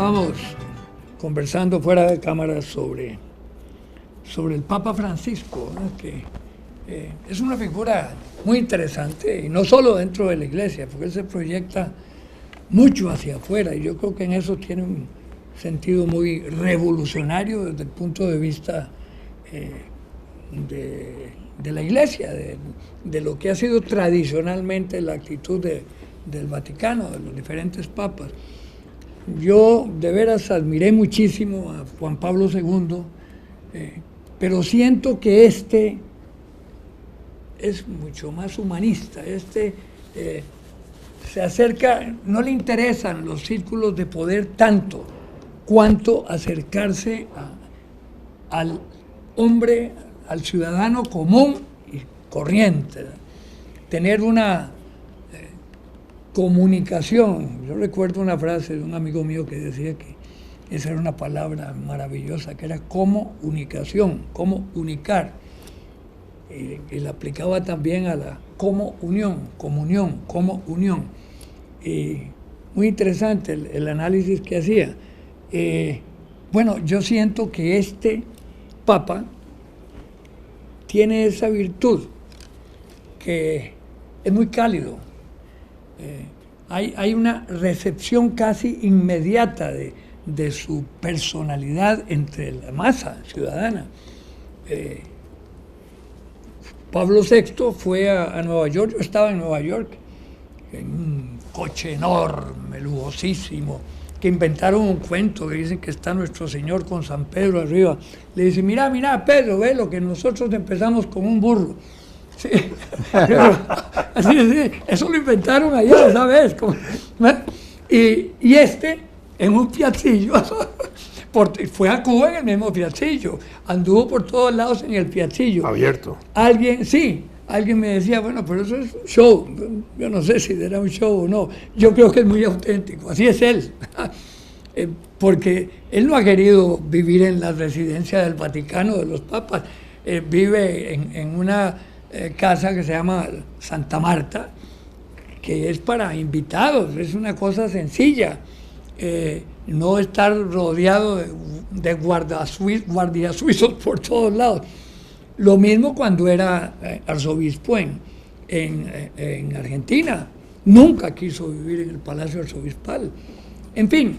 estábamos conversando fuera de cámara sobre el Papa Francisco, ¿no? Que es una figura muy interesante, y no solo dentro de la iglesia, porque él se proyecta mucho hacia afuera, y yo creo que en eso tiene un sentido muy revolucionario desde el punto de vista de la iglesia, de lo que ha sido tradicionalmente la actitud del Vaticano, de los diferentes papas. Yo de veras admiré muchísimo a Juan Pablo II, pero siento que este es mucho más humanista. Se acerca, no le interesan los círculos de poder tanto cuanto acercarse al hombre, al ciudadano común y corriente, tener una comunicación. Yo recuerdo una frase de un amigo mío que decía que esa era una palabra maravillosa, que era comunicación, cómo unicar, y la aplicaba también a la comunión, como unión. Muy interesante el análisis que hacía. Bueno, yo siento que este Papa tiene esa virtud, que es muy cálido. Hay una recepción casi inmediata de su personalidad entre la masa ciudadana. Pablo VI fue a Nueva York, yo estaba en Nueva York, en un coche enorme, lujosísimo, que inventaron un cuento que dicen que está nuestro Señor con San Pedro arriba. Le dice, mira, Pedro, ve lo que nosotros empezamos con un burro. Sí. Así, eso lo inventaron allá, ¿sabes? Y este, en un piazzillo, fue a Cuba en el mismo piazzillo, anduvo por todos lados en el piazzillo. Abierto. Alguien me decía, bueno, pero eso es un show. Yo no sé si era un show o no. Yo creo que es muy auténtico. Así es él. Porque él no ha querido vivir en la residencia del Vaticano, de los papas. Vive en una casa que se llama Santa Marta, que es para invitados. Es una cosa sencilla. No estar rodeado de guardias suizos por todos lados. Lo mismo cuando era arzobispo en Argentina. Nunca quiso vivir en el Palacio Arzobispal. En fin,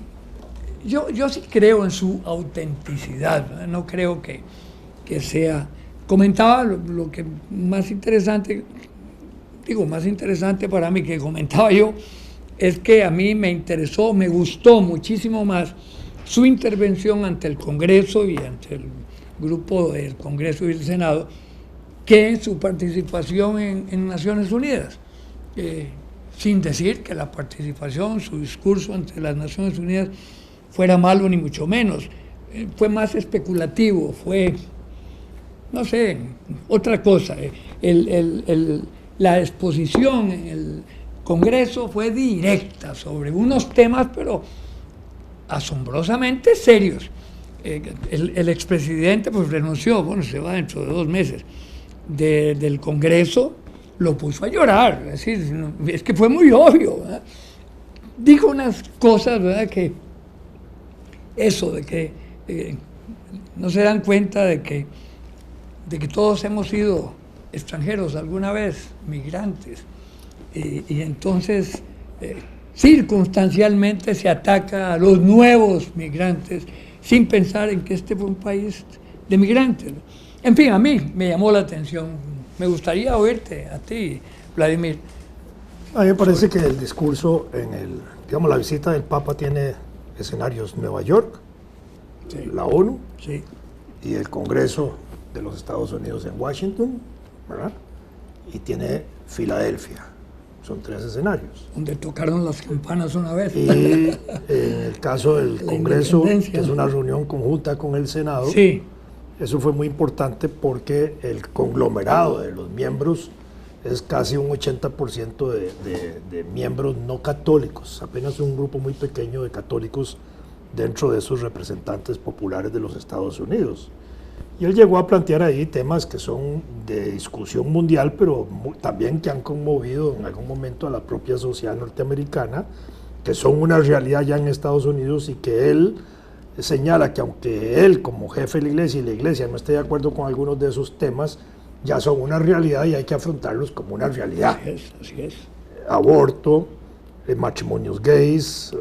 yo sí creo en su autenticidad, ¿verdad? No creo que sea... Comentaba lo que más interesante para mí que comentaba yo, es que a mí me gustó muchísimo más su intervención ante el Congreso y ante el grupo del Congreso y el Senado que su participación en Naciones Unidas. Sin decir que la participación, su discurso ante las Naciones Unidas fuera malo ni mucho menos. Fue más especulativo, fue, no sé, otra cosa. La exposición en el Congreso fue directa sobre unos temas, pero asombrosamente serios. El expresidente pues renunció, bueno, se va dentro de 2 meses del Congreso, lo puso a llorar, es que fue muy obvio, ¿verdad? Dijo unas cosas, ¿verdad? Que eso de que no se dan cuenta de que todos hemos sido extranjeros alguna vez, migrantes, y entonces circunstancialmente se ataca a los nuevos migrantes sin pensar en que este fue un país de migrantes. En fin, a mí me llamó la atención. Me gustaría oírte a ti, Vladimir. A mí me parece que el discurso la visita del Papa tiene escenarios Nueva York, sí, la ONU, sí, y el Congreso de los Estados Unidos en Washington, ¿verdad? Y tiene Filadelfia. Son 3 escenarios. Donde tocaron las campanas una vez. Y en el caso del Congreso, que es una reunión conjunta con el Senado, sí, eso fue muy importante porque el conglomerado de los miembros es casi un 80% de miembros no católicos, apenas un grupo muy pequeño de católicos dentro de esos representantes populares de los Estados Unidos. Y él llegó a plantear ahí temas que son de discusión mundial, pero también que han conmovido en algún momento a la propia sociedad norteamericana, que son una realidad ya en Estados Unidos y que él señala que aunque él como jefe de la iglesia y la iglesia no esté de acuerdo con algunos de esos temas, ya son una realidad y hay que afrontarlos como una realidad. Así es. Aborto, matrimonios gays,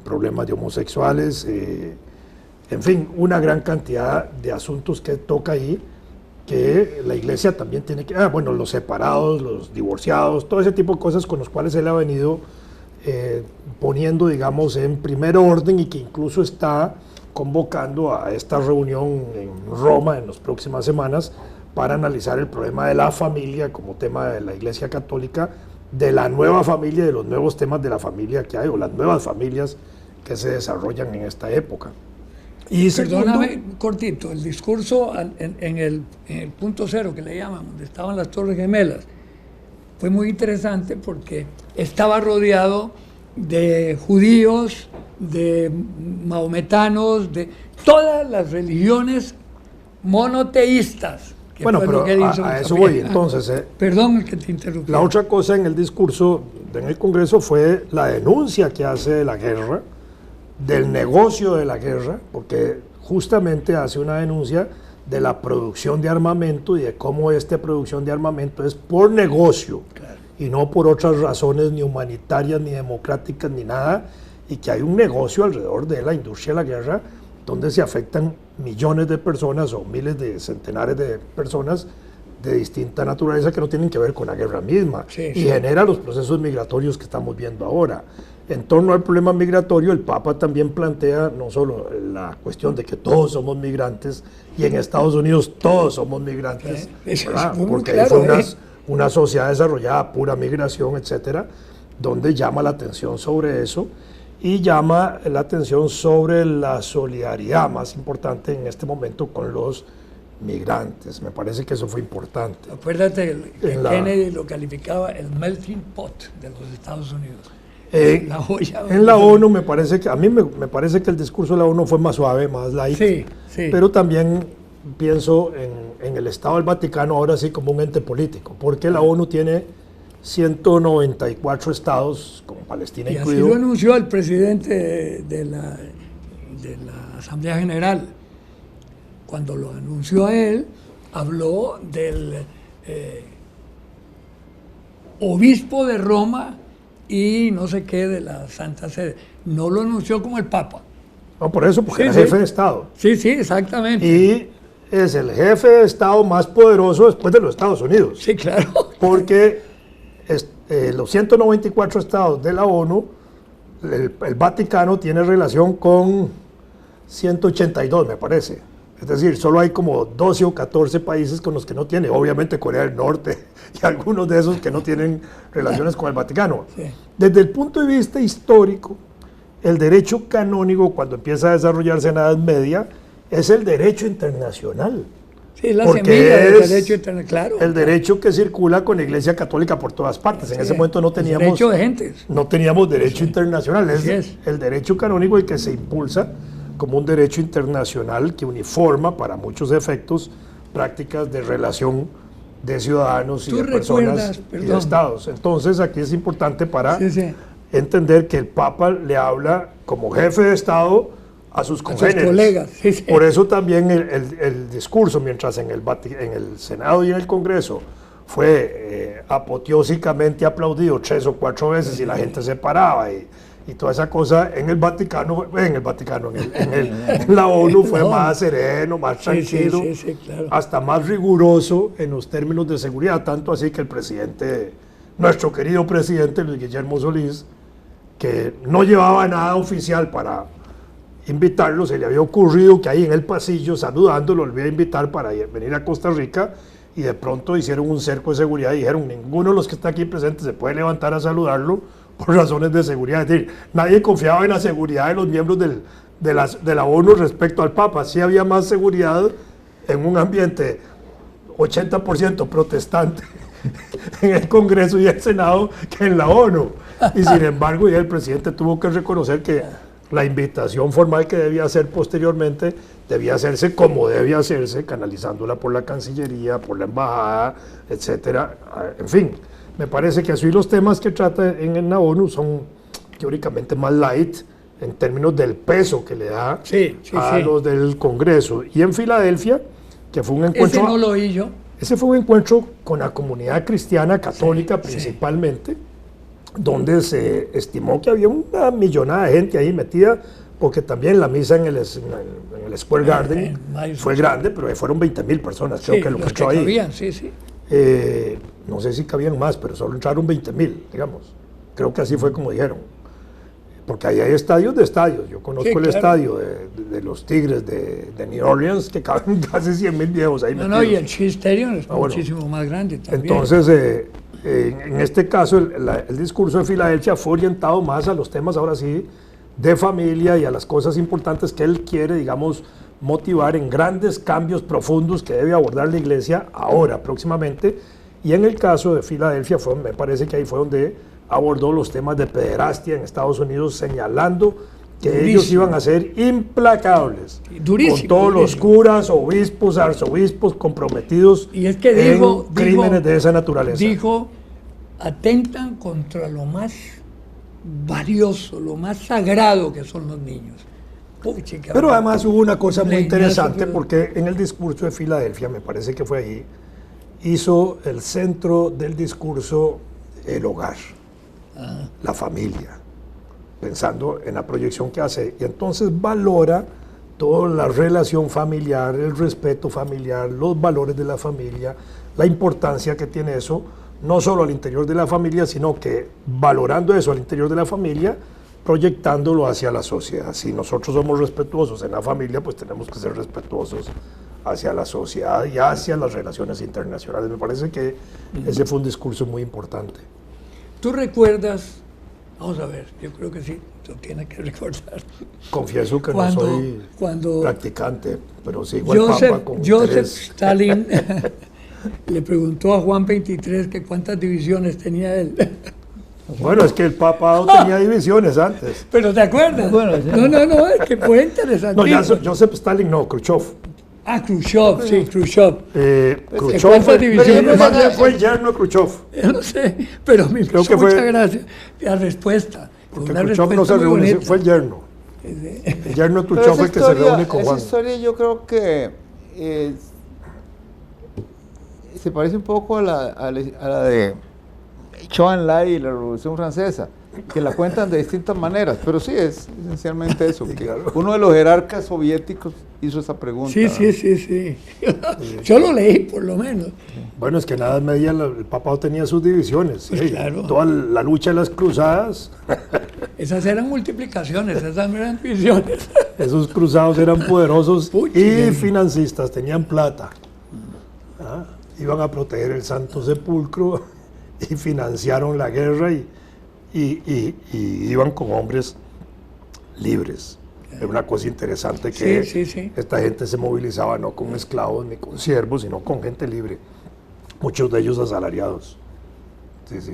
problemas de homosexuales, en fin, una gran cantidad de asuntos que toca ahí, que la iglesia también tiene que, bueno, los separados, los divorciados, todo ese tipo de cosas con los cuales él ha venido poniendo, digamos, en primer orden y que incluso está convocando a esta reunión en Roma en las próximas semanas para analizar el problema de la familia como tema de la Iglesia Católica, de la nueva familia, de los nuevos temas de la familia que hay, o las nuevas familias que se desarrollan en esta época. Y perdóname, cortito, el discurso en el punto cero que le llaman, donde estaban las Torres Gemelas, fue muy interesante porque estaba rodeado de judíos, de mahometanos, de todas las religiones monoteístas. Bueno, pero a eso voy, entonces. Perdón que te interrumpí. La otra cosa en el discurso en el Congreso fue la denuncia que hace de la guerra, del negocio de la guerra, porque justamente hace una denuncia de la producción de armamento y de cómo esta producción de armamento es por negocio, claro, y no por otras razones ni humanitarias, ni democráticas, ni nada, y que hay un negocio alrededor de la industria de la guerra donde se afectan millones de personas o miles de centenares de personas de distinta naturaleza que no tienen que ver con la guerra misma, y genera los procesos migratorios que estamos viendo ahora. En torno al problema migratorio, el Papa también plantea no solo la cuestión de que todos somos migrantes, y en Estados Unidos todos somos migrantes, porque claro, es una sociedad desarrollada, pura migración, etcétera, donde llama la atención sobre eso, y llama la atención sobre la solidaridad más importante en este momento con los migrantes. Me parece que eso fue importante. Acuérdate que Kennedy lo calificaba el melting pot de los Estados Unidos. En la ONU me parece que, a mí me parece que el discurso de la ONU fue más suave, más light, pero también pienso en el Estado del Vaticano ahora sí como un ente político, porque la ONU tiene 194 estados, como Palestina y incluido. Así lo anunció el presidente de la Asamblea General. Cuando lo anunció a él, habló del obispo de Roma y no sé qué de la Santa Sede. No lo anunció como el Papa. No, por eso, porque era jefe de Estado. Sí, exactamente. Y es el jefe de Estado más poderoso después de los Estados Unidos. Sí, claro. Porque los 194 estados de la ONU, el Vaticano tiene relación con 182, me parece. Es decir, solo hay como 12 o 14 países con los que no tiene. Obviamente Corea del Norte y algunos de esos que no tienen relaciones con el Vaticano. Sí. Desde el punto de vista histórico, el derecho canónico, cuando empieza a desarrollarse en la Edad Media, es el derecho internacional. Sí, la semilla del derecho internacional, claro. El derecho que circula con la Iglesia Católica por todas partes. En ese momento no teníamos derecho de gentes. No teníamos derecho internacional. Es el derecho canónico el que se impulsa como un derecho internacional que uniforma para muchos efectos prácticas de relación de ciudadanos y de personas y de estados. Entonces aquí es importante para entender que el Papa le habla como jefe de Estado a sus congéneres. Colegas. Por eso también el discurso, mientras en el Senado y en el Congreso fue apoteósicamente aplaudido 3 o 4 veces y la gente se paraba y toda esa cosa, en la ONU fue más sereno, más tranquilo, claro, hasta más riguroso en los términos de seguridad, tanto así que el presidente, nuestro querido presidente Luis Guillermo Solís, que no llevaba nada oficial para invitarlo, se le había ocurrido que ahí en el pasillo saludándolo, lo iba a invitar para venir a Costa Rica, y de pronto hicieron un cerco de seguridad y dijeron, ninguno de los que está aquí presentes se puede levantar a saludarlo por razones de seguridad. Es decir, nadie confiaba en la seguridad de los miembros de la ONU respecto al Papa. Sí había más seguridad en un ambiente 80% protestante en el Congreso y el Senado que en la ONU. Y sin embargo, ya el presidente tuvo que reconocer que la invitación formal que debía hacer posteriormente debía hacerse como debía hacerse, canalizándola por la Cancillería, por la Embajada, etcétera. En fin, me parece que así los temas que trata en la ONU son teóricamente más light en términos del peso que le da Sí, sí, a sí. los del Congreso. Y en Filadelfia, que fue un Ese encuentro... no lo oí yo. Ese fue un encuentro con la comunidad cristiana católica principalmente, donde se estimó que había una millonada de gente ahí metida, porque también la misa en el Square Garden fue grande, pero fueron 20,000 personas, creo Sí, que lo los que echó que ahí. cabían, sí, sí. No sé si cabían más, pero solo entraron 20,000, digamos. Creo que así fue como dijeron. Porque ahí hay estadios de estadios. Yo conozco Sí, el claro. estadio de los Tigres de New Orleans, que caben casi 100,000 viejos ahí No, metidos. no, y el Shea Stadium es bueno. muchísimo más grande también. Entonces, en este caso, el discurso de Filadelfia fue orientado más a los temas, ahora sí, de familia y a las cosas importantes que él quiere, digamos, motivar en grandes cambios profundos que debe abordar la iglesia ahora, próximamente. Y en el caso de Filadelfia, me parece que ahí fue donde abordó los temas de pederastia en Estados Unidos, señalando que Durísimo. ellos iban a ser implacables Durísimo, con todos los durísimo. curas, obispos, arzobispos comprometidos Y es que en crímenes de esa naturaleza. Dijo, atentan contra lo más valioso, lo más sagrado que son los niños. Pucha, qué Pero además hubo una cosa muy leñazo, interesante, pero- porque en el discurso de Filadelfia, me parece que fue ahí, hizo el centro del discurso el hogar, la familia, pensando en la proyección que hace. Y entonces valora toda la relación familiar, el respeto familiar, los valores de la familia, la importancia que tiene eso, no solo al interior de la familia, sino que valorando eso al interior de la familia, proyectándolo hacia la sociedad. Si nosotros somos respetuosos en la familia, pues tenemos que ser respetuosos hacia la sociedad y hacia las relaciones internacionales. Me parece que ese fue un discurso muy importante. ¿Tú recuerdas? Vamos a ver, yo creo que sí, tú tienes que recordar. Confieso que Cuando- no soy cuando practicante, pero sigo al Papa Joseph, con Joseph interés. Stalin le preguntó a Juan 23 que cuántas divisiones tenía él. Bueno, es que el Papa no tenía divisiones antes. ¿Pero te acuerdas? Bueno, sí. No, es que fue interesante. No, ya Joseph Stalin no, Khrushchev. Ah, Khrushchev, sí, Khrushchev. Khrushchev ¿cuántas fue, divisiones? más bien fue el yerno de Khrushchev. Yo no sé, pero me Creo hizo que fue- mucha gracia la respuesta. Fue Porque una Khrushchev no se respuesta muy reúne, bonita. fue el yerno. El yerno de Pero Khrushchev fue el que se reúne con esa Juan. historia yo creo que se parece un poco a la de Chou Enlai y la Revolución Francesa, que la cuentan de distintas maneras, pero sí es esencialmente eso, Sí, que claro. uno de los jerarcas soviéticos hizo esa pregunta. Sí. Yo lo leí, por lo menos. Bueno, es que en la Edad Media el Papa tenía sus divisiones. Pues sí. claro. Toda la lucha de las cruzadas, Esas eran multiplicaciones, esas no eran divisiones. esos cruzados eran poderosos Pucha. y financistas, tenían plata. ¿Ah? Iban a proteger el Santo Sepulcro y financiaron la guerra y iban con hombres libres. Era una cosa interesante que Sí. esta gente se movilizaba no con esclavos ni con siervos, sino con gente libre. Muchos de ellos asalariados. Sí.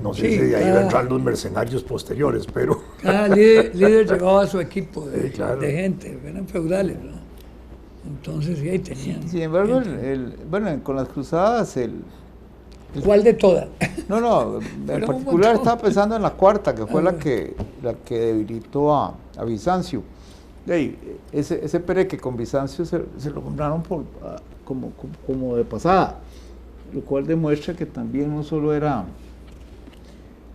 No sé Sí, si de ahí cada- vendrán los mercenarios posteriores, pero Cada líder llevaba a su equipo de, Sí, claro. de gente, eran feudales, ¿no? Entonces, sí, ahí tenían. Sin embargo, gente. bueno, con las cruzadas, ¿Cuál de todas? no, en Fueron un particular montón. estaba pensando en la cuarta, que fue Ah, la bueno. que debilitó a Bizancio. De ahí, ese pereque con Bizancio se lo compraron como de pasada, lo cual demuestra que también no solo era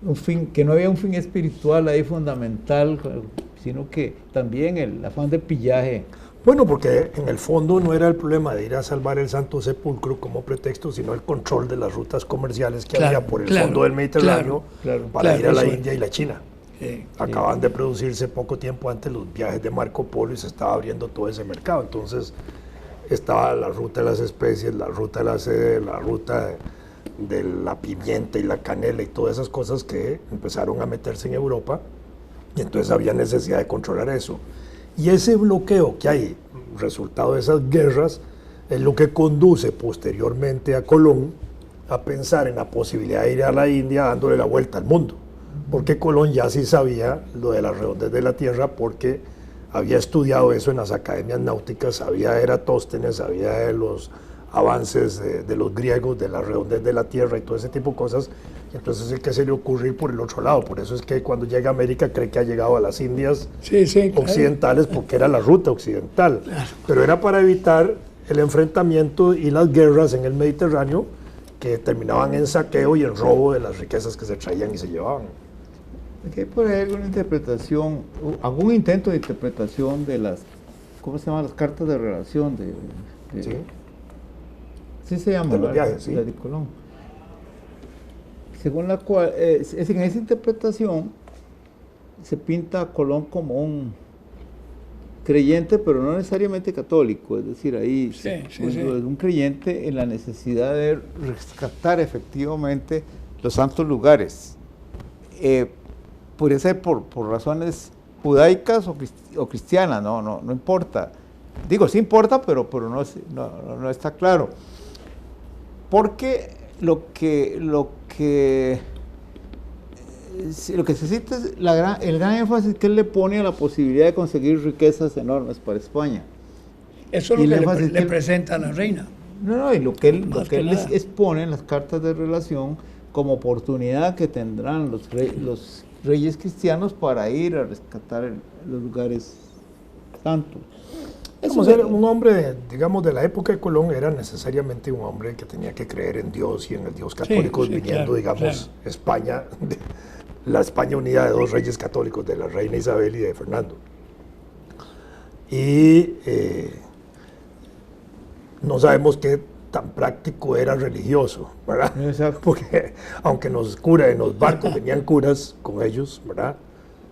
un fin, que no había un fin espiritual ahí fundamental, sino que también el afán de pillaje. bueno, porque en el fondo no era el problema de ir a salvar el Santo Sepulcro como pretexto, sino el control de las rutas comerciales que Claro, había por el claro, fondo del Mediterráneo claro, para ir a la eso es. India y la China. Sí. Acaban de producirse poco tiempo antes los viajes de Marco Polo y se estaba abriendo todo ese mercado. Entonces estaba la ruta de las especies, la ruta de la sede, la ruta de la pimienta y la canela y todas esas cosas que empezaron a meterse en Europa, y entonces había necesidad de controlar eso. Y ese bloqueo que hay, resultado de esas guerras, es lo que conduce posteriormente a Colón a pensar en la posibilidad de ir a la India dándole la vuelta al mundo. Porque Colón ya sí sabía lo de las redondez de la Tierra, porque había estudiado eso en las academias náuticas, sabía de Eratóstenes, sabía de los avances de los griegos, de la redondez de la tierra y todo ese tipo de cosas. Entonces es que se le ocurre ir por el otro lado. Por eso es que cuando llega a América cree que ha llegado a las Indias occidentales, porque era la ruta occidental. Claro. Pero era para evitar el enfrentamiento y las guerras en el Mediterráneo que terminaban en saqueo y en robo de las riquezas que se traían y se llevaban. Aquí hay por ahí alguna interpretación, algún intento de interpretación de las, ¿cómo se llaman? Las cartas de relación de Sí. Sí se llama, De los viajes, sí. La de Colón. Según la cual, en esa interpretación se pinta a Colón como un creyente, pero no necesariamente católico, es decir, ahí es un creyente en la necesidad de rescatar efectivamente los santos lugares. Podría ser por razones judaicas o cristianas, no importa. Digo, sí importa, pero no está claro. Porque lo que se cita es el gran énfasis que él le pone a la posibilidad de conseguir riquezas enormes para España. Eso es lo que le presenta a la reina. No, y lo que él les expone en las cartas de relación como oportunidad que tendrán los reyes cristianos para ir a rescatar los lugares santos. Un hombre, digamos, de la época de Colón era necesariamente un hombre que tenía que creer en Dios y en el Dios católico, viniendo, digamos, España, la España unida de dos reyes católicos, de la reina Isabel y de Fernando. Y no sabemos qué tan práctico era religioso, ¿verdad? Exacto. Porque aunque en los barcos venían curas con ellos, ¿verdad?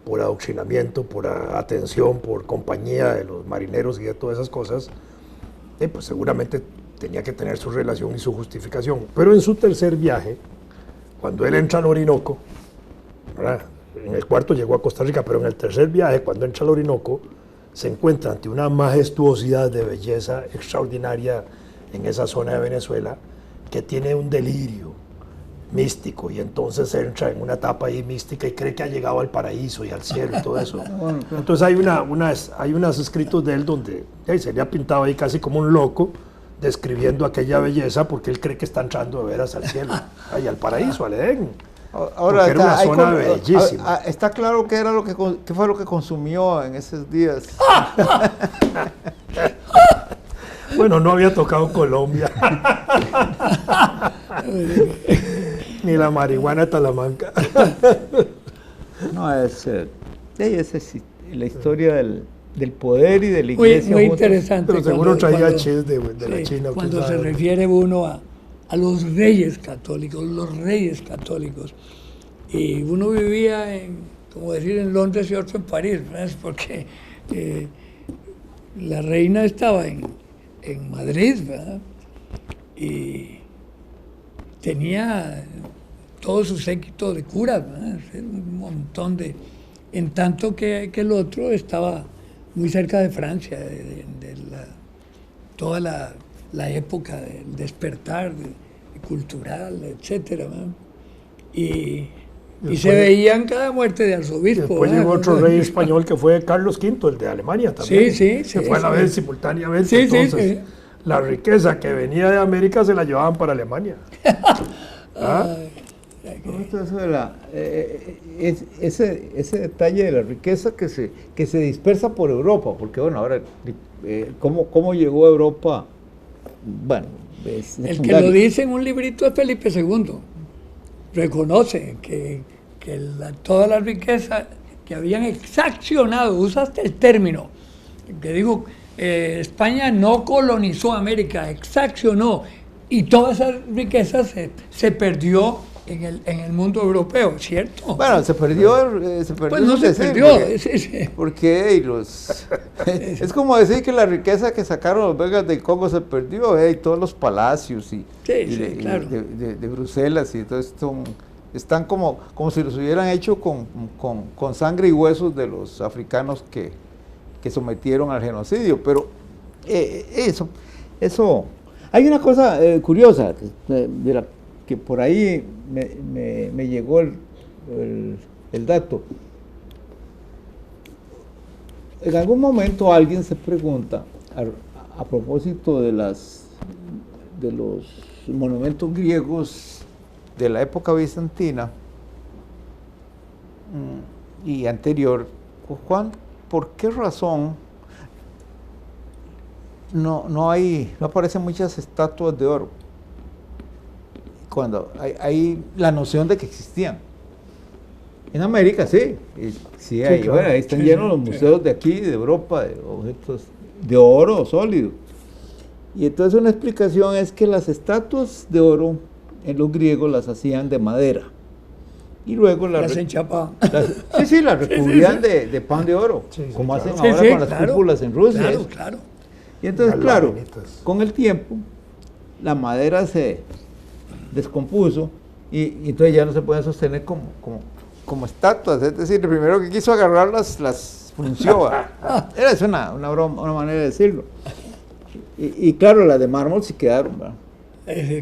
Por adoctrinamiento, por atención, por compañía de los marineros y de todas esas cosas, pues seguramente tenía que tener su relación y su justificación. Pero en su tercer viaje, cuando él entra al Orinoco, ¿verdad? En el cuarto llegó a Costa Rica, pero en el tercer viaje, cuando entra al Orinoco, se encuentra ante una majestuosidad de belleza extraordinaria en esa zona de Venezuela, que tiene un delirio místico, y entonces entra en una etapa ahí mística y cree que ha llegado al paraíso y al cielo y todo eso. Entonces hay unos escritos de él donde se le ha pintado ahí casi como un loco, describiendo aquella belleza, porque él cree que está entrando de veras al cielo, y al paraíso, al Edén. Ahora era una zona bellísima. Está claro qué fue lo que consumió en esos días. Bueno, no había tocado Colombia. Ni la marihuana de Talamanca. No, es la historia del poder y de la iglesia. Muy interesante. Pero seguro traía chis de la China. Cuando se refiere uno a los reyes católicos. Y uno vivía como decir, en Londres y otro en París, ¿ves? Porque la reina estaba en Madrid, ¿verdad? Y tenía todo su séquito de curas, ¿verdad? Un montón en tanto que el otro estaba muy cerca de Francia, toda la época del despertar cultural, etcétera, ¿verdad? Y se veían cada muerte de arzobispo. Después llegó otro rey español que fue Carlos V, el de Alemania también. Sí. Se fue a la vez simultáneamente. Entonces, la riqueza que venía de América se la llevaban para Alemania. Ese detalle de la riqueza que se dispersa por Europa, porque bueno, ahora, ¿cómo llegó a Europa? Bueno, el que lo dice en un librito es Felipe II. Reconoce que toda la riqueza que habían exaccionado, usaste el término, que digo, España no colonizó América, exaccionó, y toda esa riqueza se perdió en el mundo europeo, ¿cierto? Bueno, se perdió. Pues no se perdió. Porque es como decir que la riqueza que sacaron los belgas del Congo se perdió, y todos los palacios claro. de Bruselas y todo esto están como si los hubieran hecho con sangre y huesos de los africanos que sometieron al genocidio. Pero eso. Hay una cosa curiosa de la que por ahí me llegó el dato. En algún momento alguien se pregunta, a propósito de monumentos griegos de la época bizantina y anterior, Juan, ¿por qué razón no aparecen muchas estatuas de oro? Cuando hay la noción de que existían. En América sí hay, claro. bueno, ahí están llenos los museos de aquí, de Europa, de objetos de oro sólido. Y entonces una explicación es que las estatuas de oro en los griegos las hacían de madera. Y luego las enchapaban. las recubrían de pan de oro, como hacen ahora con las cúpulas en Rusia. Claro. Y entonces, Las claro, laminitas. con el tiempo, la madera se descompuso y entonces ya no se pueden sostener como estatuas. Es decir, el primero que quiso agarrarlas las frunció. Era una broma, una manera de decirlo. Y claro, las de mármol sí quedaron, ¿verdad?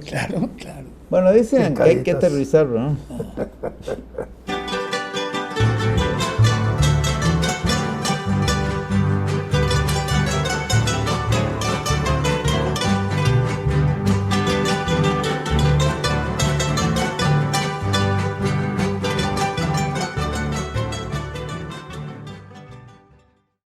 Claro. Bueno, dicen que hay que Picaditas. aterrizarlo, ¿no?